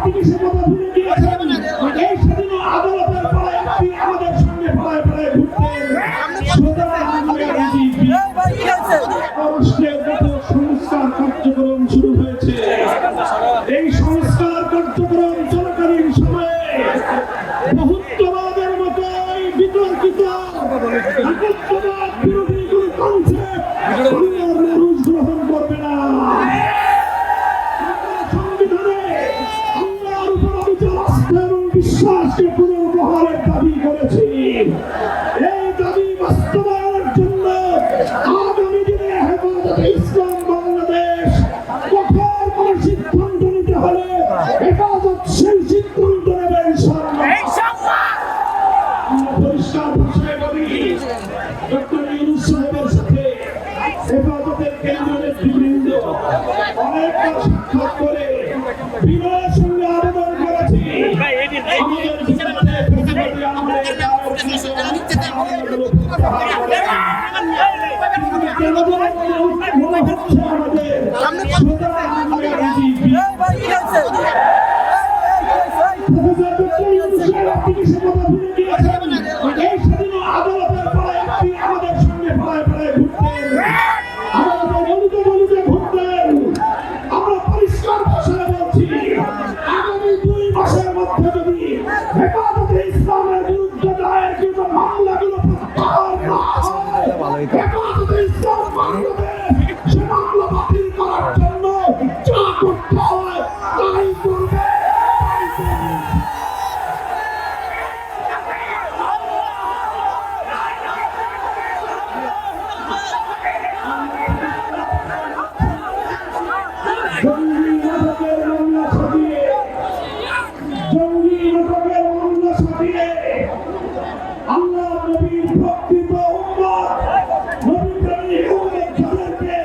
আপনি সে কথা ভুলে গিয়েছেন। এই স্বাধীন আদালতের পরে আপনি আমাদের সঙ্গে পায়ে পায়ে ঘুরতেন। সংস্কার কার্যক্রম শুরু হয়েছে। এই সংস্কার কার্যক্রম চলাকালীন সময়ে বহুত্ববাদের মতো বিতর্কিত একত্ববাদ বিরোধী কোনো কনসেপ্ট মানুষ গ্রহণ করবে না। সংবিধানে আল্লাহর উপর অবিচল আস্থা এবং বিশ্বাসকে পুনর্বহালের দাবি করেছি। এই দাবি বাস্তবায়নের জন্য আগামী দিনে হেফাজতে ইসলাম বাংলাদেশ কঠোর কোনো সিদ্ধান্ত নিতে হলে হেফাজত সেই সিদ্ধান্ত নেবে ইনশাআল্লাহ। পরিষ্কার ভাষায় বলি, ডক্টর ইউনূস সাহেবের সাথে হেফাজতের কেন্দ্রীয় নেতৃবৃন্দ অনেকবার সাক্ষাৎ করে বিনয়ের সঙ্গে আবেদন করেছি আমাদের জীবনে ফেসিলিটি আমলে আদালতের পরে আপনি আমাদের সঙ্গে পায়ে পায়ে ঘুরতেন, আমাদের গলিতে গলিতে ঘুরতেন। আমরা পরিষ্কার ভাষায় বলছি, আগামী 2 মাসের মধ্যে যদি হেফাজতে ইসলামের বিরুদ্ধে দায়েরকৃত মামলাগুলো প্রত্যাহার না হয়, হেফাজতে ইসলাম বাংলাদেশ সে মামলা বাতিল করার জন্য যা করতে হয় তাই করবে। জঙ্গি নাটকের মামলা সাজিয়ে আল্লাহ নবীর প্রকৃত উম্মত নবী প্রেমী উম্মতদেরকে